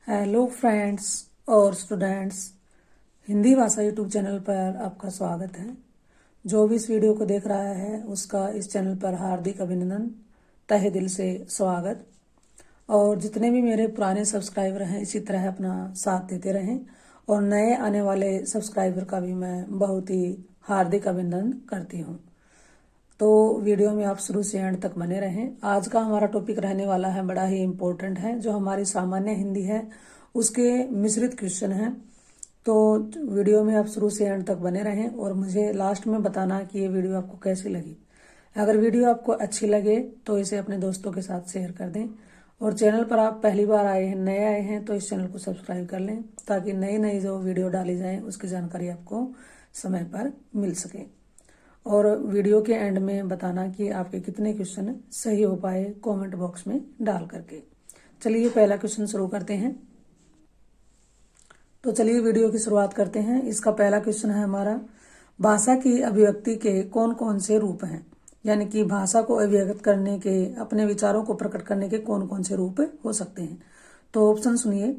Hello friends और students, Hindi भाषा YouTube channel पर आपका स्वागत है। जो भी इस वीडियो को देख रहा है उसका इस चैनल पर हार्दिक अभिनंदन, तहे दिल से स्वागत। और जितने भी मेरे पुराने सब्सक्राइबर हैं इसी तरह अपना साथ देते रहें और नए आने वाले सब्सक्राइबर का भी मैं बहुत ही हार्दिक अभिनंदन करती हूँ। तो वीडियो में आप शुरू से एंड तक बने रहें। आज का हमारा टॉपिक रहने वाला है बड़ा ही इम्पोर्टेंट है, जो हमारी सामान्य हिंदी है उसके मिश्रित क्वेश्चन हैं। तो वीडियो में आप शुरू से एंड तक बने रहें और मुझे लास्ट में बताना कि ये वीडियो आपको कैसी लगी। अगर वीडियो आपको अच्छी लगे तो इसे अपने दोस्तों के साथ शेयर कर दें और चैनल पर आप पहली बार नए आए हैं तो इस चैनल को सब्सक्राइब कर लें ताकि नई नई जो वीडियो डाली जाए उसकी जानकारी आपको समय पर मिल सके। और वीडियो के एंड में बताना कि आपके कितने क्वेश्चन सही हो पाए कमेंट बॉक्स में डाल करके। चलिए पहला क्वेश्चन शुरू करते हैं। तो चलिए वीडियो की शुरुआत करते हैं। इसका पहला क्वेश्चन है हमारा, भाषा की अभिव्यक्ति के कौन कौन से रूप हैं? यानी कि भाषा को अभिव्यक्त करने के, अपने विचारों को प्रकट करने के कौन कौन से रूप हो सकते हैं? तो ऑप्शन सुनिए,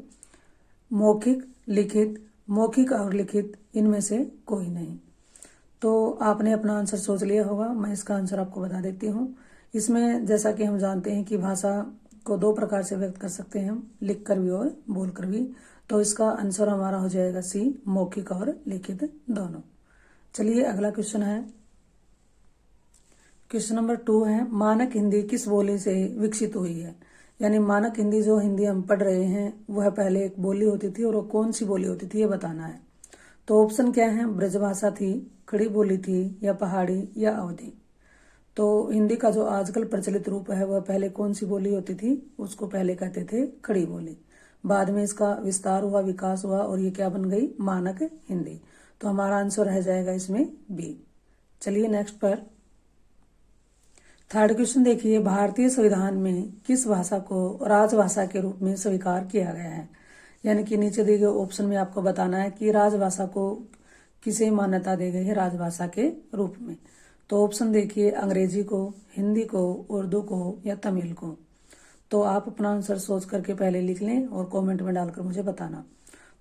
मौखिक, लिखित, मौखिक और लिखित, इनमें से कोई नहीं। तो आपने अपना आंसर सोच लिया होगा। मैं इसका आंसर आपको बता देती हूँ। इसमें जैसा कि हम जानते हैं कि भाषा को दो प्रकार से व्यक्त कर सकते हैं हम, लिख कर भी और बोल कर भी। तो इसका आंसर हमारा हो जाएगा सी, मौखिक और लिखित दोनों। चलिए अगला क्वेश्चन है, क्वेश्चन नंबर 2 है, मानक हिंदी किस बोली से विकसित हुई है? यानी मानक हिंदी, जो हिंदी हम पढ़ रहे हैं, वह पहले एक बोली होती थी और वो कौन सी बोली होती थी ये बताना है। तो ऑप्शन क्या है, ब्रजभाषा थी, खड़ी बोली थी, या पहाड़ी, या अवधी। तो हिंदी का जो आजकल प्रचलित रूप है वह पहले कौन सी बोली होती थी? उसको पहले कहते थे खड़ी बोली। बाद में इसका विस्तार हुआ, विकास हुआ और ये क्या बन गई? मानक हिंदी। तो हमारा आंसर रह जाएगा इसमें बी। चलिए नेक्स्ट पर थर्ड क्वेश्चन देखिए, भारतीय संविधान में किस भाषा को राजभाषा के रूप में स्वीकार किया गया है? यानी कि नीचे दिए गए ऑप्शन में आपको बताना है कि राजभाषा को किसे मान्यता दी गई है राजभाषा के रूप में। तो ऑप्शन देखिए, अंग्रेजी को, हिंदी को, उर्दू को, या तमिल को। तो आप अपना आंसर सोच करके पहले लिख लें और कमेंट में डालकर मुझे बताना।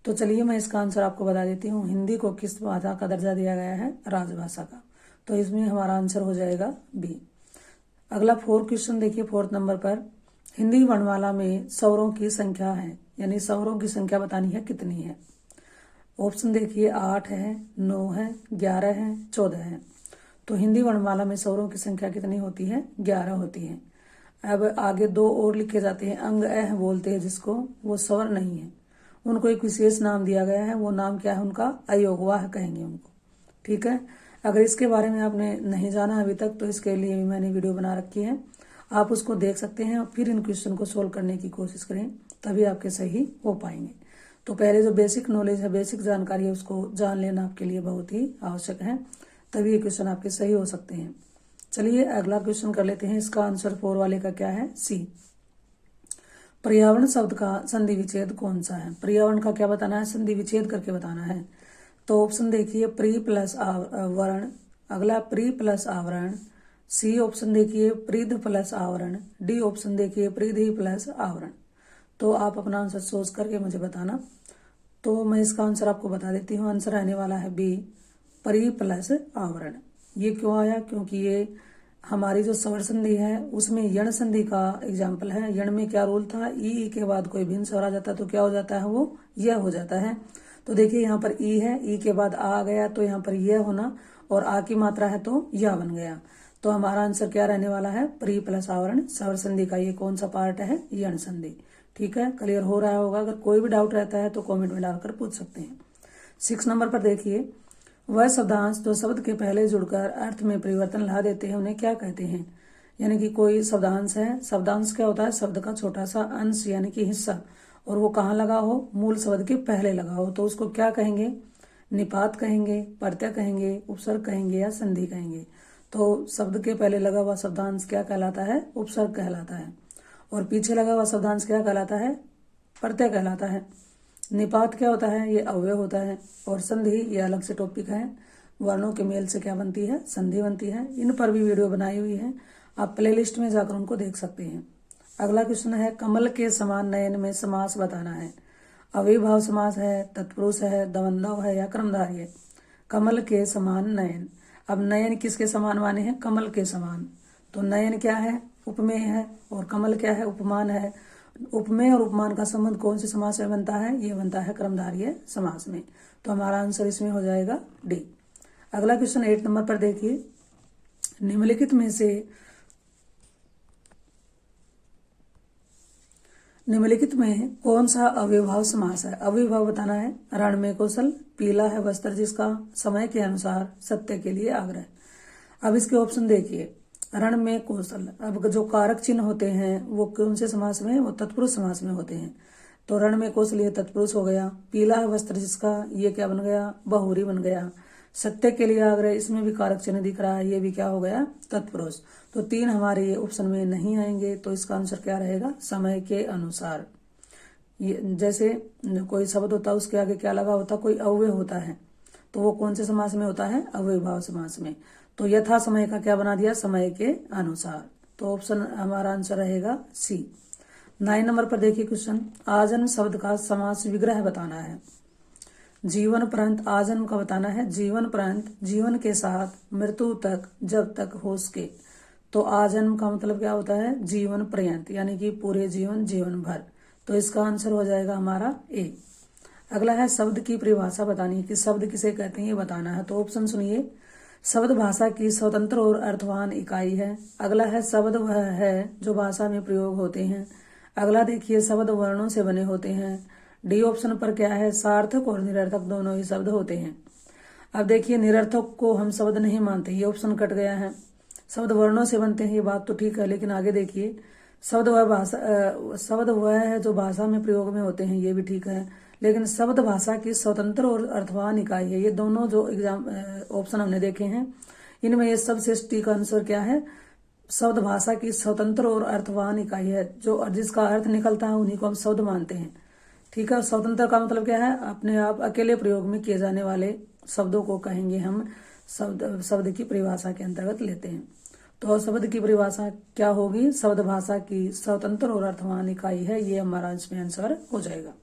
तो चलिए मैं इसका आंसर आपको बता देती हूँ। हिंदी को किस भाषा का दर्जा दिया गया है? राजभाषा का। तो इसमें हमारा आंसर हो जाएगा बी। अगला 4 क्वेश्चन देखिए, 4th नंबर पर, हिंदी वर्णमाला में स्वरों की संख्या है, यानी स्वरों की संख्या बतानी है कितनी है? ऑप्शन देखिए, 8 है, 9 है, 11 है, 14 है। तो हिंदी वर्णमाला में स्वरों की संख्या कितनी होती है? 11 होती है। अब आगे 2 और लिखे जाते हैं, अंग अह बोलते हैं जिसको, वो स्वर नहीं है, उनको एक विशेष नाम दिया गया है। वो नाम क्या है उनका? अयोगवाह कहेंगे उनको। ठीक है, अगर इसके बारे में आपने नहीं जाना अभी तक तो इसके लिए भी मैंने वीडियो बना रखी है, आप उसको देख सकते हैं और फिर इन क्वेश्चन को सोल्व करने की कोशिश करें, तभी आपके सही हो पाएंगे। तो पहले जो बेसिक नॉलेज है, बेसिक जानकारी है, उसको जान लेना आपके लिए बहुत ही आवश्यक है, तभी ये क्वेश्चन आपके सही हो सकते हैं। चलिए अगला क्वेश्चन कर लेते हैं। इसका आंसर 4 वाले का क्या है? सी। पर्यावरण शब्द का संधि विच्छेद कौन सा है? पर्यावरण का क्या बताना है? संधि विच्छेद करके बताना है। तो ऑप्शन देखिए, प्री प्लस वर्ण, अगला प्री प्लस आवरण, सी ऑप्शन देखिए प्रीध प्लस आवरण, डी ऑप्शन देखिए प्रीधि प्लस आवरण। तो आप अपना आंसर सोच करके मुझे बताना। तो मैं इसका आंसर आपको बता देती हूँ। आंसर आने वाला है बी, परी प्लस आवरण। ये क्यों आया? क्योंकि ये हमारी जो स्वर संधि है उसमें यण संधि का एग्जाम्पल है। यण में क्या रूल था? ई के बाद कोई भिन्न स्वर आ जाता है तो क्या हो जाता है? वो यह हो जाता है। तो देखिए यहाँ पर ई है, ई के बाद आ गया तो यहाँ पर यह होना, और आ की मात्रा है तो यह बन गया। तो हमारा आंसर क्या रहने वाला है? प्री प्लस आवरण। स्वर संधि का ये कौन सा पार्ट है? यण संधि। ठीक है, क्लियर हो रहा होगा। अगर कोई भी डाउट रहता है तो कमेंट में डालकर पूछ सकते हैं। 6 नंबर पर देखिए, वह शब्दांश जो शब्द के पहले जुड़कर अर्थ में परिवर्तन ला देते हैं उन्हें क्या कहते हैं? यानी कि कोई शब्दांश है, शब्दांश क्या होता है? शब्द का छोटा सा अंश यानी कि हिस्सा, और वो कहाँ लगा हो? मूल शब्द के पहले लगा हो, तो उसको क्या कहेंगे? निपात कहेंगे, प्रत्यय कहेंगे, उपसर्ग कहेंगे, या संधि कहेंगे। तो शब्द के पहले लगा हुआ शब्दांश क्या कहलाता है? उपसर्ग कहलाता है। और पीछे लगा हुआ शब्दांश क्या कहलाता है? प्रत्यय कहलाता है। निपात क्या होता है? ये अव्यय होता है। और संधि ये अलग से टॉपिक है। वर्णों के मेल से क्या बनती है? संधि बनती है। इन पर भी वीडियो बनाई हुई है, आप प्लेलिस्ट में जाकर उनको देख सकते हैं। अगला क्वेश्चन है, कमल के समान नयन में समास बताना है। अव्ययीभाव समास है, तत्पुरुष है, द्वंद्व है या कर्मधारय है। कमल के समान नयन। अब नयन किसके समान माने हैं? कमल के समान। तो नयन क्या है? उपमेय है, और कमल क्या है? उपमान है। उपमेय और उपमान का संबंध कौन से समास में बनता है? ये बनता है कर्मधारय समास में। तो हमारा आंसर इसमें हो जाएगा डी। अगला क्वेश्चन 8 नंबर पर देखिए, निम्नलिखित में कौन सा अव्ययीभाव समास है? अव्ययीभाव बताना है। रण में कौशल, पीला है वस्त्र जिसका, समय के अनुसार, सत्य के लिए आग्रह। अब इसके ऑप्शन देखिए। रण में कौशल, अब जो कारक चिन्ह होते हैं वो कौन से समास में? वो तत्पुरुष समास में होते हैं। तो रण में कौशल ये तत्पुरुष हो गया। पीला है वस्त्र जिसका, ये क्या बन गया? बहुव्रीहि बन गया। सत्य के लिए आग्रह, इसमें भी कारक चिन्ह दिख रहा है, ये भी क्या हो गया? तत्पुरुष। तो 3 हमारे ये ऑप्शन में नहीं आएंगे। तो इसका आंसर क्या रहेगा? समय के अनुसार। ये जैसे कोई शब्द होता है उसके आगे क्या लगा होता? कोई अव्यय होता है, तो वो कौन से समास में होता है? अव्ययीभाव समास में। तो यथा समय का क्या बना दिया? समय के अनुसार। तो ऑप्शन हमारा आंसर रहेगा सी। 9 नंबर पर देखिए क्वेश्चन, आजन्म शब्द का समास विग्रह बताना है। जीवन पर्यंत, आजन्म का बताना है। जीवन पर्यंत, जीवन के साथ, मृत्यु तक, जब तक हो सके। तो आजन्म का मतलब क्या होता है? जीवन पर्यंत, यानी कि पूरे जीवन, जीवन भर। तो इसका आंसर हो जाएगा हमारा ए। अगला है शब्द की परिभाषा बतानी है कि शब्द किसे कहते हैं ये बताना है। तो ऑप्शन सुनिए। शब्द भाषा की स्वतंत्र और अर्थवान इकाई है। अगला है शब्द वह है जो भाषा में प्रयोग होते हैं। अगला देखिए शब्द वर्णों से बने होते हैं। डी ऑप्शन पर क्या है? सार्थक और निरर्थक दोनों ही शब्द होते हैं। अब देखिए निरर्थक को हम शब्द नहीं मानते, ये ऑप्शन कट गया है। शब्द वर्णों से बनते हैं, ये बात तो ठीक है, लेकिन आगे देखिए शब्द वह है जो भाषा में प्रयोग में होते हैं, ये भी ठीक है, लेकिन शब्द भाषा की स्वतंत्र और अर्थवान इकाई है। ये दोनों जो एग्जाम ऑप्शन हमने देखे हैं, इनमें ये सबसे टी का आंसर क्या है? शब्द भाषा की स्वतंत्र और अर्थवान इकाई है। जो जिसका अर्थ निकलता है उन्हीं को हम शब्द मानते हैं। ठीक है। स्वतंत्र का मतलब क्या है? अपने आप अकेले प्रयोग में किए जाने वाले शब्दों को कहेंगे हम शब्द की परिभाषा के अंतर्गत लेते हैं। तो शब्द की परिभाषा क्या होगी? शब्द भाषा की स्वतंत्र और अर्थवान इकाई है। ये हमारा इसमें आंसर हो जाएगा।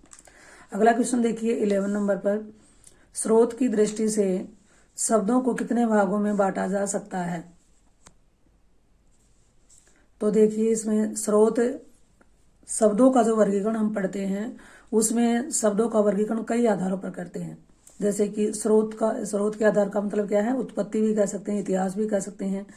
अगला क्वेश्चन देखिए 11 नंबर पर, स्रोत की दृष्टि से शब्दों को कितने भागों में बांटा जा सकता है? तो देखिए इसमें स्रोत शब्दों का जो वर्गीकरण हम पढ़ते हैं उसमें शब्दों का वर्गीकरण कई आधारों पर करते हैं। जैसे कि स्रोत के आधार का मतलब क्या है? उत्पत्ति भी कह सकते हैं, इतिहास भी कह सकते हैं,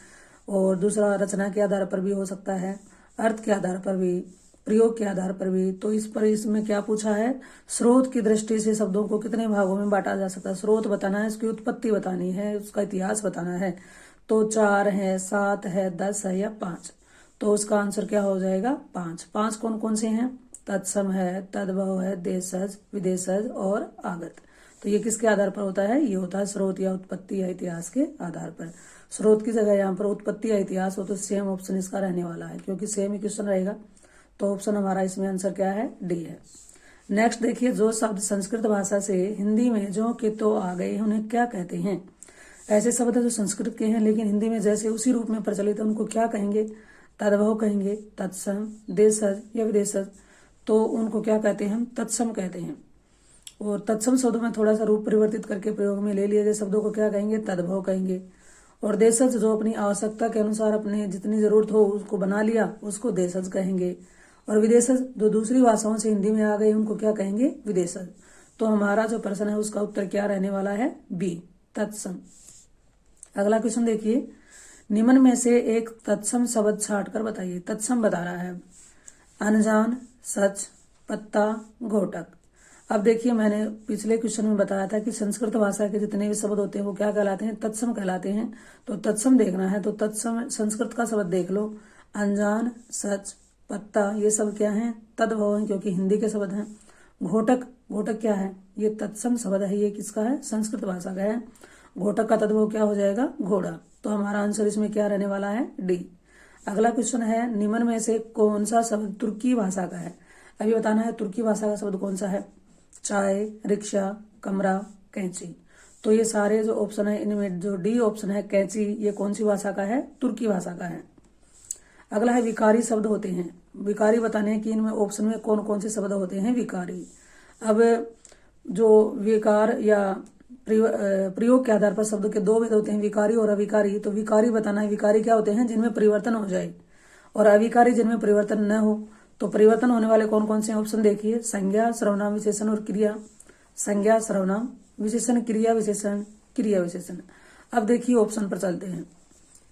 और दूसरा रचना के आधार पर भी हो सकता है, अर्थ के आधार पर भी, प्रयोग के आधार पर भी। तो इसमें क्या पूछा है? स्रोत की दृष्टि से शब्दों को कितने भागों में बांटा जा सकता है? स्रोत बताना है, उसकी उत्पत्ति बतानी है, उसका इतिहास बताना है। तो 4 है, 7 है, 10 है या 5? तो उसका आंसर क्या हो जाएगा? 5। 5 कौन कौन से हैं? तत्सम है, तद्भव है, देशज, विदेशज और आगत। तो ये किसके आधार पर होता है? ये होता है स्रोत या उत्पत्ति या इतिहास के आधार पर। स्रोत की जगह यहाँ पर उत्पत्ति या इतिहास हो तो सेम ऑप्शन इसका रहने वाला है, क्योंकि सेम ही क्वेश्चन रहेगा। तो ऑप्शन हमारा इसमें आंसर क्या है? डी है। नेक्स्ट देखिए, जो शब्द संस्कृत भाषा से हिंदी में जो के तो आ गए उन्हें क्या कहते हैं? ऐसे शब्द जो संस्कृत के हैं लेकिन हिंदी में जैसे उसी रूप में प्रचलित है, उनको क्या कहेंगे? तद्भव कहेंगे, तत्सम, देशज या विदेशज। तो उनको क्या कहते हैं? हम तत्सम कहते हैं। और तत्सम शब्दों में थोड़ा सा रूप परिवर्तित करके प्रयोग में ले लिए गए शब्दों को क्या कहेंगे? तद्भव कहेंगे। और देशज जो अपनी आवश्यकता के अनुसार अपने जितनी जरूरत हो उसको बना लिया, उसको देशज कहेंगे। और विदेशज जो दूसरी भाषाओं से हिंदी में आ गए उनको क्या कहेंगे? विदेशज। तो हमारा जो प्रश्न है उसका उत्तर क्या रहने वाला है? बी, तत्सम। अगला क्वेश्चन देखिए, निम्न में से एक तत्सम शब्द छांटकर बताइए। तत्सम बता रहा है अनजान, सच, पत्ता, घोटक। अब देखिए मैंने पिछले क्वेश्चन में बताया था कि संस्कृत भाषा के जितने भी शब्द होते हैं वो क्या कहलाते हैं? तत्सम कहलाते हैं। तो तत्सम देखना है तो तत्सम संस्कृत का शब्द देख लो। अनजान, सच, पत्ता, ये सब क्या है? तद्भव है, क्योंकि हिंदी के शब्द हैं। घोटक, घोटक क्या है? ये तत्सम शब्द है। ये किसका है? संस्कृत भाषा का है। घोटक का तद्भव क्या हो जाएगा? घोड़ा। तो हमारा आंसर इसमें क्या रहने वाला है? डी। अगला क्वेश्चन है, निम्न में से कौन सा शब्द तुर्की भाषा का है? अभी बताना है तुर्की भाषा का शब्द कौन सा है? चाय, रिक्शा, कमरा, कैंची। तो ये सारे जो ऑप्शन है इनमें जो डी ऑप्शन है कैंची, ये कौन सी भाषा का है? तुर्की भाषा का है। अगला है विकारी शब्द होते हैं। विकारी बताने हैं कि इनमें ऑप्शन में कौन कौन से शब्द होते हैं विकारी। अब जो विकार या प्रयोग के आधार पर शब्द के दो भेद होते हैं, विकारी और अविकारी। तो विकारी बताना है, विकारी क्या होते हैं? जिनमें परिवर्तन हो जाए, और अविकारी जिनमें परिवर्तन न हो। तो परिवर्तन होने वाले कौन कौन से ऑप्शन देखिए, संज्ञा, सर्वनाम, विशेषण और क्रिया। संज्ञा, सर्वनाम, विशेषण, क्रिया विशेषण, क्रिया विशेषण। अब देखिए ऑप्शन पर चलते हैं।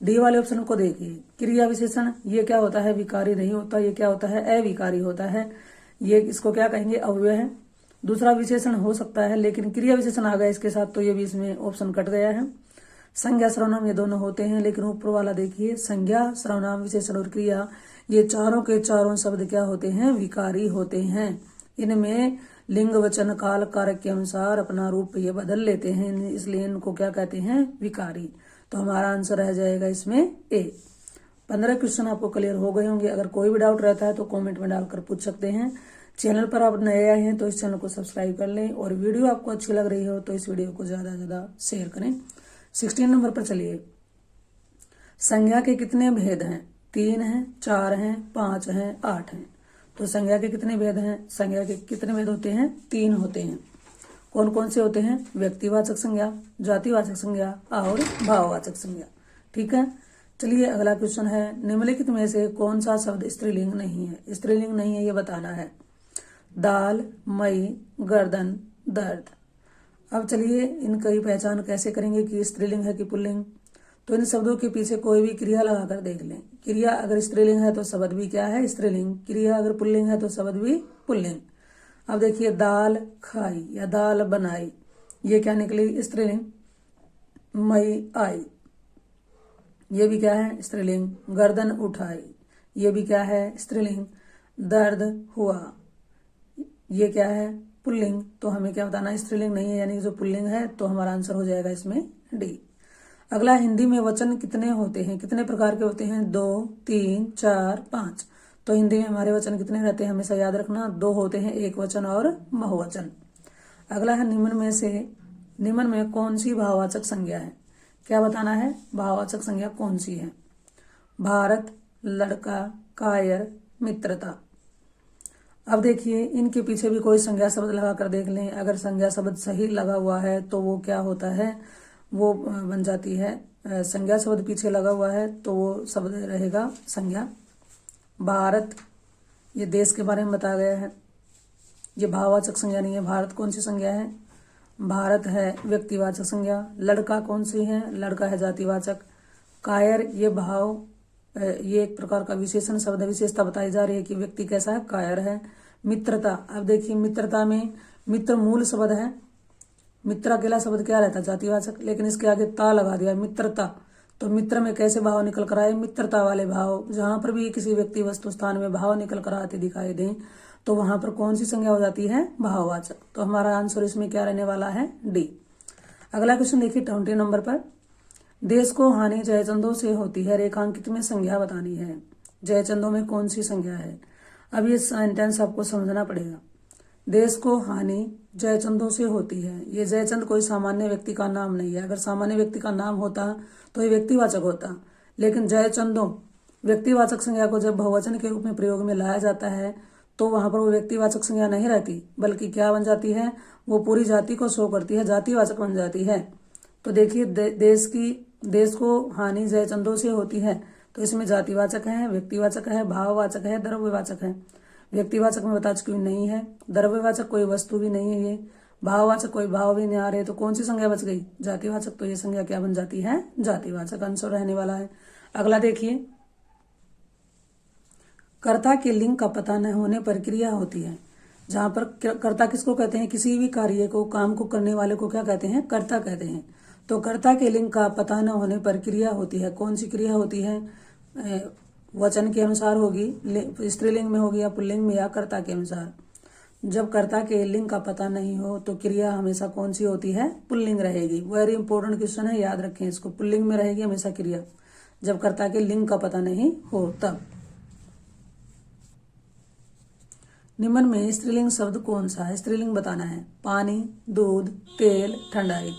डी वाले ऑप्शन को देखिए, क्रिया विशेषण, ये क्या होता है? विकारी नहीं होता, ये क्या होता है? अविकारी होता है। ये इसको क्या कहेंगे? अव्यय है। दूसरा विशेषण हो सकता है, लेकिन क्रिया विशेषण आ गया इसके साथ, तो ये भी इसमें ऑप्शन कट गया है। संज्ञा, सर्वनाम ये दोनों होते हैं, लेकिन ऊपर वाला देखिए, संज्ञा, सर्वनाम, विशेषण और क्रिया, ये चारों के चारों शब्द क्या होते हैं? विकारी होते हैं। इनमें लिंग, वचन, काल, कारक के अनुसार अपना रूप ये बदल लेते हैं, इसलिए इनको क्या कहते हैं? विकारी। तो हमारा आंसर रह जाएगा इसमें ए। 15 क्वेश्चन आपको क्लियर हो गए होंगे। अगर कोई भी डाउट रहता है तो कमेंट में डालकर पूछ सकते हैं। चैनल पर आप नए आए हैं तो इस चैनल को सब्सक्राइब कर लें, और वीडियो आपको अच्छी लग रही हो तो इस वीडियो को ज्यादा से ज्यादा शेयर करें। 16 नंबर पर चलिए। संज्ञा के कितने भेद हैं? 3 हैं, 4 हैं, 5 हैं, 8 हैं। तो संज्ञा के कितने भेद हैं? संज्ञा के कितने भेद होते हैं? 3 होते हैं। कौन कौन से होते हैं? व्यक्तिवाचक संज्ञा, जातिवाचक संज्ञा और भाववाचक संज्ञा। ठीक है, चलिए अगला क्वेश्चन है, निम्नलिखित में से कौन सा शब्द स्त्रीलिंग नहीं है? स्त्रीलिंग नहीं है ये बताना है। दाल, मई, गर्दन, दर्द। अब चलिए इनकी पहचान कैसे करेंगे कि स्त्रीलिंग है कि पुल्लिंग। तो इन शब्दों के पीछे कोई भी क्रिया लगाकर देख लें। क्रिया अगर स्त्रीलिंग है तो शब्द भी क्या है? स्त्रीलिंग। क्रिया अगर पुल्लिंग है तो शब्द भी पुल्लिंग। अब देखिए, दाल खाई या दाल बनाई, ये क्या निकली? स्त्रीलिंग। मई आई, ये भी क्या है? स्त्रीलिंग। गर्दन उठाई, ये भी क्या है? स्त्रीलिंग। दर्द हुआ, ये क्या है? पुल्लिंग। तो हमें क्या बताना है? स्त्रीलिंग नहीं है, यानी जो पुल्लिंग है, तो हमारा आंसर हो जाएगा इसमें डी। अगला, हिंदी में वचन कितने होते हैं? कितने प्रकार के होते हैं? 2, 3, 4, 5। तो हिंदी में हमारे वचन कितने रहते हैं? हमेशा याद रखना, 2 होते हैं, एक वचन और बहुवचन। अगला है, निम्न में कौन सी भाववाचक संज्ञा है? क्या बताना है? भाववाचक संज्ञा कौन सी है? भारत, लड़का, कायर, मित्रता। अब देखिए इनके पीछे भी कोई संज्ञा शब्द लगा कर देख लें। अगर संज्ञा शब्द सही लगा हुआ है तो वो क्या होता है? वो बन जाती है, संज्ञा शब्द पीछे लगा हुआ है तो वो शब्द रहेगा संज्ञा। भारत, ये देश के बारे में बताया गया है, ये भाववाचक संज्ञा नहीं है। भारत कौन सी संज्ञा है? भारत है व्यक्तिवाचक संज्ञा। लड़का कौन सी है? लड़का है जातिवाचक। कायर, ये भाव, ये एक प्रकार का विशेषण शब्द है, विशेषता बताई जा रही है कि व्यक्ति कैसा है? कायर है। मित्रता, अब देखिए मित्रता में मित्र मूल शब्द है, मित्र अकेला शब्द क्या रहता है? जातिवाचक, लेकिन इसके आगे ता लगा दिया, मित्रता। तो मित्र में कैसे भाव निकल कर आए? मित्रता वाले भाव। जहां पर भी किसी व्यक्ति वस्तु स्थान में भाव निकल कर आते दिखाई दें तो वहां पर कौन सी संज्ञा हो जाती है? भाववाचक। तो हमारा आंसर इसमें क्या रहने वाला है? डी। अगला क्वेश्चन देखिए 20 नंबर पर, देश को हानि जयचंदों से होती है, रेखांकित में संज्ञा बतानी है। जयचंदों में कौन सी संज्ञा है? अब ये सेंटेंस आपको समझना पड़ेगा। देश को हानि जयचंदों से होती है, ये जयचंद कोई सामान्य व्यक्ति का नाम नहीं है। अगर सामान्य व्यक्ति का नाम होता तो ये व्यक्तिवाचक होता, लेकिन जयचंदों व्यक्तिवाचक संज्ञा को जब बहुवचन के रूप में प्रयोग में लाया जाता है तो वहां पर वो व्यक्तिवाचक संज्ञा नहीं रहती, बल्कि क्या बन जाती है? वो पूरी जाति को शो करती है, जातिवाचक बन जाती है। तो देखिए देश को हानि जयचंदों से होती है, तो इसमें जातिवाचक है, व्यक्तिवाचक है, भाववाचक है, द्रव्यवाचक है। व्यक्तिवाचक में बता चुकी नहीं है, द्रव्यवाचक कोई वस्तु भी नहीं है, ये भाववाचक कोई भाव भी नहीं आ रहे, तो कौन सी संज्ञा बच गई? जातिवाचक। तो ये संज्ञा क्या बन जाती है? जातिवाचक आंसर रहने वाला है। अगला देखिए, कर्ता के लिंग का पता न होने पर क्रिया होती है। जहां पर कर्ता किसको कहते हैं? किसी भी कार्य को, काम को करने वाले को क्या कहते हैं? कर्ता कहते हैं। तो कर्ता के लिंग का पता न होने पर क्रिया होती है। कौन सी क्रिया होती है? वचन के अनुसार होगी, स्त्रीलिंग में होगी या पुल्लिंग में, या कर्ता के अनुसार। जब कर्ता के लिंग का पता नहीं हो तो क्रिया हमेशा कौन सी होती है? पुल्लिंग रहेगी। वेरी इंपॉर्टेंट क्वेश्चन है, याद रखें इसको। पुल्लिंग में रहेगी हमेशा क्रिया, जब कर्ता के लिंग का पता नहीं हो तब। निम्न में स्त्रीलिंग शब्द कौन सा है? स्त्रीलिंग बताना है। पानी, दूध, तेल, ठंडाई।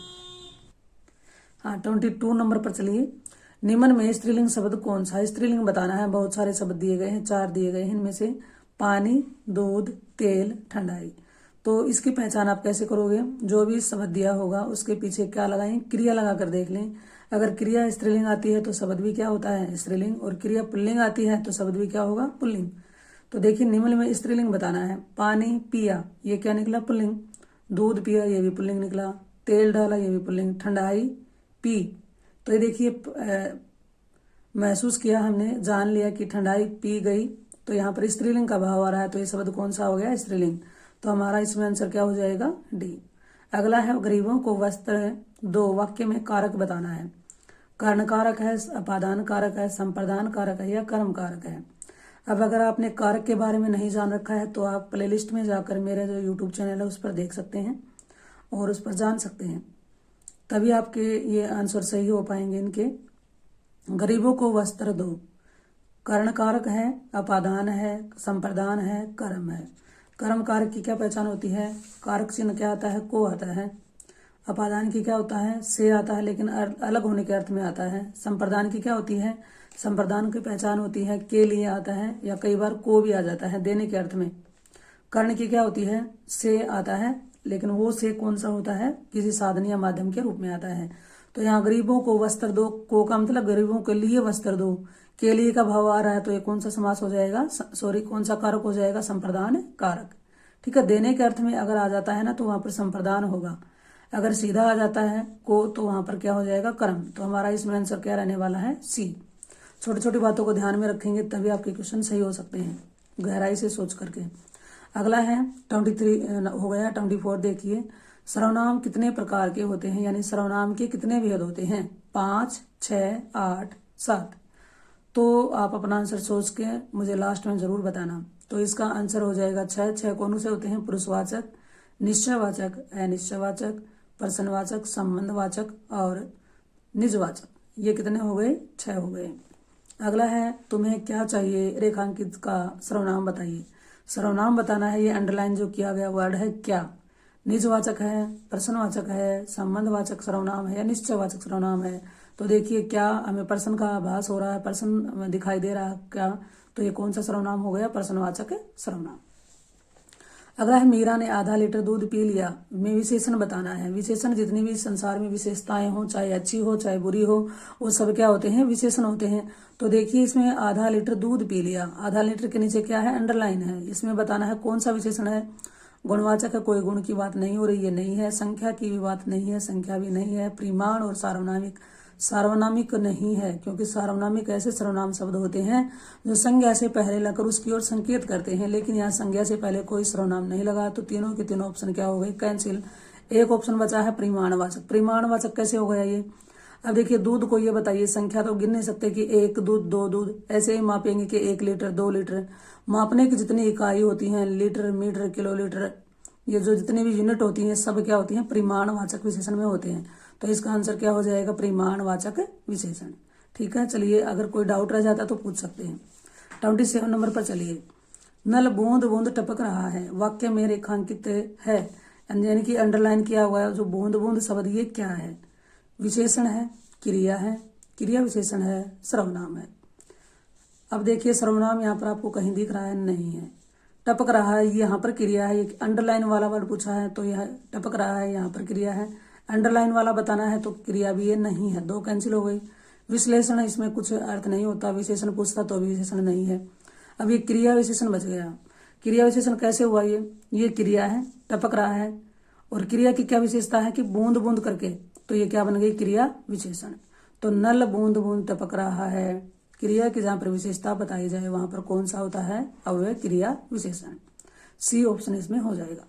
हाँ, 22 नंबर पर चलिए। निम्न में स्त्रीलिंग शब्द कौन सा है? स्त्रीलिंग बताना है। बहुत सारे शब्द दिए गए हैं, 4 दिए गए हैं, इनमें से पानी, दूध, तेल, ठंडाई। तो इसकी पहचान आप कैसे करोगे? जो भी शब्द दिया होगा उसके पीछे क्या लगाएं? क्रिया लगा कर देख लें। अगर क्रिया स्त्रीलिंग आती है तो शब्द भी क्या होता है? स्त्रीलिंग। और क्रिया पुल्लिंग आती है तो शब्द भी क्या होगा? पुल्लिंग। तो देखिए निम्न में स्त्रीलिंग बताना है। पानी पिया, ये क्या निकला? पुल्लिंग। दूध पिया, ये भी पुल्लिंग निकला। तेल डाला, ये भी पुल्लिंग। ठंडाई पी, तो ये देखिए महसूस किया हमने, जान लिया कि ठंडाई पी गई, तो यहाँ पर स्त्रीलिंग का भाव आ रहा है, तो ये शब्द कौन सा हो गया? स्त्रीलिंग। तो हमारा इसमें आंसर क्या हो जाएगा? डी। अगला है गरीबों को वस्त्र दो, वाक्य में कारक बताना है। कर्ण कारक है, अपादान कारक है, संप्रदान कारक है या कर्म कारक है। अब अगर आपने कारक के बारे में नहीं जान रखा है तो आप प्लेलिस्ट में जाकर मेरे जो यूट्यूब चैनल है उस पर देख सकते हैं और उस पर जान सकते हैं, तभी आपके ये आंसर सही हो पाएंगे इनके। गरीबों को वस्त्र दो, कर्ण कारक है, अपादान है, संप्रदान है, कर्म है। कर्म कारक की क्या पहचान होती है? कारक चिन्ह क्या आता है? को आता है। अपादान की क्या होता है? से आता है, लेकिन अलग होने के अर्थ में आता है। संप्रदान की क्या होती है? संप्रदान की पहचान होती है के लिए आता है, या कई बार को भी आ जाता है देने के अर्थ में। कर्ण की क्या होती है? से आता है, लेकिन वो से कौन सा होता है? किसी साधन या माध्यम के रूप में आता है। तो यहाँ गरीबों को वस्त्र दो, को का मतलब गरीबों के लिए वस्त्र दो, के लिए का भाव आ रहा है, तो ये कौन सा समास हो जाएगा? सॉरी, कौन सा कारक हो जाएगा? संप्रदान कारक। ठीक है, देने के अर्थ में अगर आ जाता है ना तो वहां पर संप्रदान होगा। अगर सीधा आ जाता है को तो वहां पर क्या हो जाएगा? कर्म। तो हमारा इसमें आंसर क्या रहने वाला है? सी। छोटी छोटी बातों को ध्यान में रखेंगे तभी आपके क्वेश्चन सही हो सकते हैं, गहराई से सोच करके। अगला है 23 हो गया। 24 देखिए, सर्वनाम कितने प्रकार के होते हैं, यानी सर्वनाम के कितने भेद होते हैं? 5, 6, 8, 7। तो आप अपना आंसर सोच के मुझे लास्ट में जरूर बताना। तो इसका आंसर हो जाएगा 6। 6 कौन से होते हैं? पुरुषवाचक, निश्चयवाचक, अनिश्चयवाचक, प्रश्नवाचक, संबंधवाचक और निजवाचक। ये कितने हो गए? 6 हो गए। अगला है तुम्हें क्या चाहिए, रेखांकित का सर्वनाम बताइए। सर्वनाम बताना है, ये अंडरलाइन जो किया गया वर्ड है क्या? निजवाचक है, प्रश्नवाचक है, संबंधवाचक सर्वनाम है या निश्चयवाचक सर्वनाम है। तो देखिए क्या हमें प्रश्न का आभास हो रहा है, प्रश्न दिखाई दे रहा है क्या? तो ये कौन सा सर्वनाम हो गया? प्रश्नवाचक सर्वनाम। अगला है मीरा ने आधा लीटर दूध पी लिया, में विशेषण बताना है। विशेषण जितनी भी संसार में विशेषताएं हो, चाहे अच्छी हो चाहे बुरी हो, वो सब क्या होते हैं? विशेषण होते हैं। तो देखिए इसमें आधा लीटर दूध पी लिया, आधा लीटर के नीचे क्या है? अंडरलाइन है। इसमें बताना है कौन सा विशेषण है। गुणवाचक है, कोई गुण की बात नहीं हो रही है, नहीं है। संख्या की भी बात नहीं है, संख्या भी नहीं है। परिमाण और सार्वनामिक, सार्वनामिक नहीं है, क्योंकि सार्वनामिक ऐसे सर्वनाम शब्द होते हैं जो संज्ञा से पहले लगकर उसकी ओर संकेत करते हैं, लेकिन यहाँ संज्ञा से पहले कोई सर्वनाम नहीं लगा, तो तीनों के तीनों ऑप्शन क्या हो गए? कैंसिल। एक ऑप्शन बचा है परिमाणवाचक। परिमाणवाचक कैसे हो गया ये? अब देखिए दूध को ये बताइए, संख्या तो गिन नहीं सकते कि 1 दूध 2 दूध, ऐसे ही मापेंगे कि 1 लीटर 2 लीटर। मापने की जितनी इकाई होती हैं, लीटर, मीटर, किलोलीटर, ये जो जितनी भी यूनिट होती हैं सब क्या होती हैं? परिमाणवाचक विशेषण में होते हैं। तो इसका आंसर क्या हो जाएगा? परिमाणवाचक विशेषण। ठीक है, चलिए अगर कोई डाउट रह जाता तो पूछ सकते हैं। 27 नंबर पर चलिए। नल बूंद बूंद टपक रहा है, वाक्य में रेखांकित है, यानी कि अंडरलाइन किया हुआ है। जो बूंद बूंद शब्द ये क्या है? विशेषण है, क्रिया है, क्रिया विशेषण है, सर्वनाम है। अब देखिए सर्वनाम यहाँ पर आपको कहीं दिख रहा है? नहीं है। टपक रहा है, यहाँ पर क्रिया है। ये अंडरलाइन वाला वर्ड पूछा है तो यह टपक रहा है, यहाँ पर क्रिया है। अंडरलाइन वाला बताना है तो क्रिया भी ये नहीं है, 2 कैंसिल हो गई। विश्लेषण, इसमें कुछ अर्थ नहीं होता, विशेषण पूछता तो भी विशेषण नहीं है। अब ये क्रिया विशेषण बच गया। क्रिया विशेषण कैसे हुआ? ये क्रिया है, टपक रहा है, और क्रिया की क्या विशेषता है कि बूंद बूंद करके, तो ये क्या बन गई? क्रिया विशेषण। तो नल बूंद बूंद टपक रहा है, क्रिया की जहां पर विशेषता बताई जाए वहां पर कौन सा होता है? अव्यय क्रिया विशेषण। सी ऑप्शन इसमें हो जाएगा।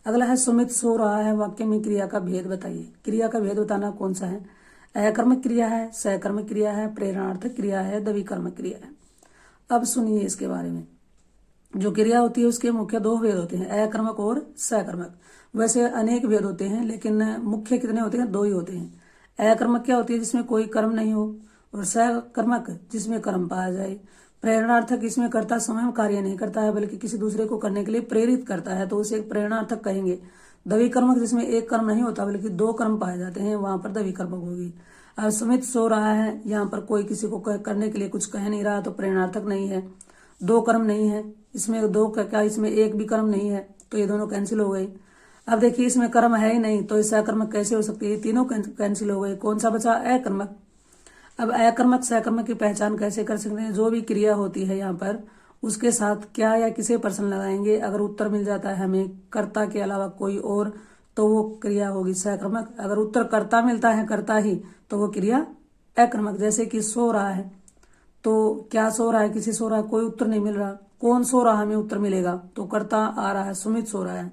अगला है सुमित सो रहा है, वाक्य में क्रिया का भेद बताइए। क्रिया का भेद बताना कौन सा है? अकर्मक क्रिया है, सकर्मक क्रिया है, प्रेरणार्थक क्रिया है, द्विकर्मक क्रिया है। अब सुनिए इसके बारे में। जो क्रिया होती है उसके मुख्य 2 भेद होते हैं, अकर्मक और सकर्मक। वैसे अनेक भेद होते हैं लेकिन मुख्य कितने होते हैं? 2 ही होते हैं। अकर्मक क्या होती है? जिसमें कोई कर्म नहीं हो, और सकर्मक जिसमें कर्म पाया जाए। प्रेरणार्थक इसमें कर्ता स्वयं कार्य नहीं करता है बल्कि किसी दूसरे को करने के लिए प्रेरित करता है, तो उसे प्रेरणार्थक कहेंगे। द्विकर्मक जिसमें एक कर्म नहीं होता बल्कि 2 कर्म पाए जाते हैं, वहां पर द्विकर्मक होगी। अब सुमित सो रहा है, यहाँ पर कोई किसी को करने के लिए कुछ कह नहीं रहा, तो प्रेरणार्थक नहीं है। 2 कर्म नहीं है इसमें, 2 का क्या, इसमें एक भी कर्म नहीं है, तो ये दोनों कैंसिल हो गई। अब देखिए इसमें कर्म है ही नहीं, तो इससे अकर्मक कैसे हो सकती है, ये तीनों कैंसिल हो गए। कौन सा बचा, अकर्मक। अब अकर्मक सकर्मक की पहचान कैसे कर सकते हैं, जो भी क्रिया होती है यहाँ पर उसके साथ क्या या किसे पर्सन लगाएंगे, अगर उत्तर मिल जाता है हमें कर्ता के अलावा कोई और, तो वो क्रिया होगी सकर्मक। अगर उत्तर कर्ता मिलता है कर्ता ही, तो वो क्रिया अकर्मक। जैसे कि सो रहा है, तो क्या सो रहा है, किसी सो रहा है, कोई उत्तर नहीं मिल रहा, कौन सो रहा हमें उत्तर मिलेगा, तो कर्ता आ रहा है, सुमित सो रहा है।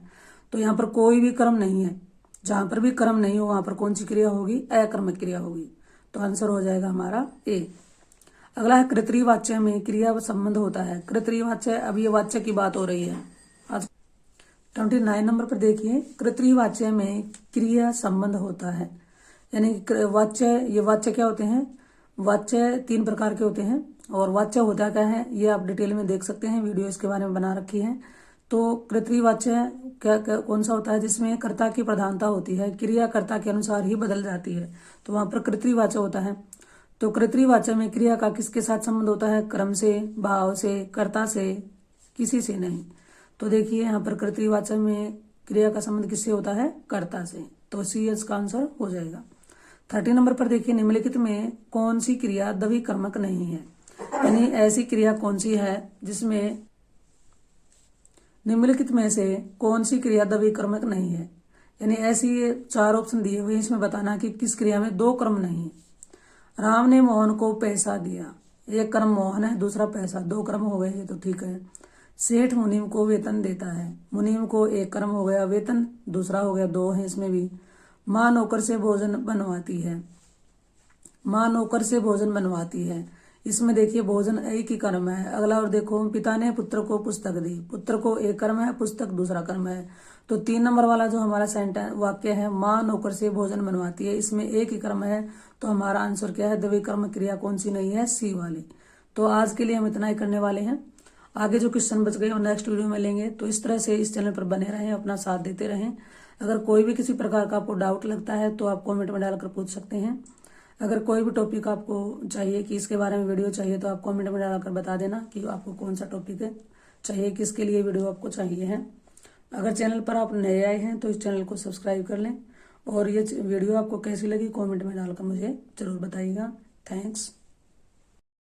तो यहाँ पर कोई भी कर्म नहीं है, जहां पर भी कर्म नहीं हो वहां पर कौन सी क्रिया होगी, अकर्मक क्रिया होगी। तो आंसर हो जाएगा हमारा ए। अगला है कर्तृ वाच्य में क्रिया संबंध होता है। कर्तृ वाच्य, अब ये वाच्य की बात हो रही है। आज 29 नंबर पर देखिए, कर्तृ वाच्य में क्रिया संबंध होता है। यानी वाच्य, ये वाच्य क्या होते हैं, वाच्य 3 प्रकार के होते हैं। और वाच्य होता क्या है ये आप डिटेल में देख सकते हैं, वीडियो इसके बारे में बना रखी है। तो कर्तृ वाच्य क्या कौन सा होता है, जिसमें कर्ता की प्रधानता होती है, क्रिया कर्ता के अनुसार ही बदल जाती है, तो वहां पर कर्तृ वाच्य होता है। तो कर्तृ वाच्य में क्रिया का किसके साथ संबंध होता है, क्रम से, भाव से, कर्ता से, किसी से नहीं। तो देखिए यहाँ पर कर्तृ वाच्य में क्रिया का संबंध किससे होता है, कर्ता से। तो सी इसका आंसर हो जाएगा। 30 नंबर पर देखिए, निम्नलिखित में कौन सी क्रिया द्विकर्मक नहीं है। यानी ऐसी क्रिया कौन सी है जिसमें, निम्नलिखित में से कौन सी क्रिया द्विकर्मक नहीं है। यानी ऐसी 4 ऑप्शन दिए हुए, इसमें बताना कि किस क्रिया में 2 क्रम नहीं है। राम ने मोहन को पैसा दिया, एक क्रम मोहन है, दूसरा पैसा, 2 क्रम हो गए, ये तो ठीक है। सेठ मुनीम को वेतन देता है, मुनीम को एक क्रम हो गया, वेतन दूसरा हो गया, 2 है इसमें भी। माँ नौकर से भोजन बनवाती है, माँ नौकर से भोजन बनवाती है, इसमें देखिए भोजन एक ही कर्म है। अगला और देखो, पिता ने पुत्र को पुस्तक दी, पुत्र को एक कर्म है, पुस्तक दूसरा कर्म है। तो 3 नंबर वाला जो हमारा सेंटेंस वाक्य है, माँ नौकर से भोजन बनवाती है, इसमें एक ही कर्म है। तो हमारा आंसर क्या है, द्विकर्म क्रिया कौन सी नहीं है, सी वाली। तो आज के लिए हम इतना ही करने वाले हैं। आगे जो क्वेश्चन बच गए और नेक्स्ट वीडियो में लेंगे। तो इस तरह से इस चैनल पर बने रहें, अपना साथ देते रहें। अगर कोई भी किसी प्रकार का आपको डाउट लगता है तो आप कमेंट में डालकर पूछ सकते हैं। अगर कोई भी टॉपिक आपको चाहिए कि इसके बारे में वीडियो चाहिए, तो आप कमेंट में डालकर बता देना कि आपको कौन सा टॉपिक है चाहिए, किसके लिए वीडियो आपको चाहिए है। अगर चैनल पर आप नए आए हैं तो इस चैनल को सब्सक्राइब कर लें। और ये वीडियो आपको कैसी लगी कमेंट में डालकर मुझे जरूर बताइएगा। थैंक्स।